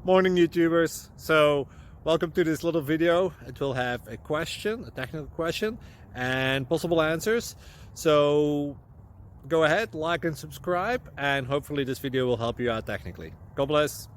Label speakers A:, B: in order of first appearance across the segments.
A: Morning YouTubers. So welcome to this little video. It will have a question, a technical question, and possible answers. So go ahead, like and subscribe, and hopefully this video will help you out technically. God bless.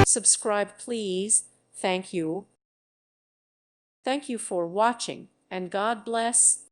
B: Subscribe please. Thank you. Thank you for watching, and God bless.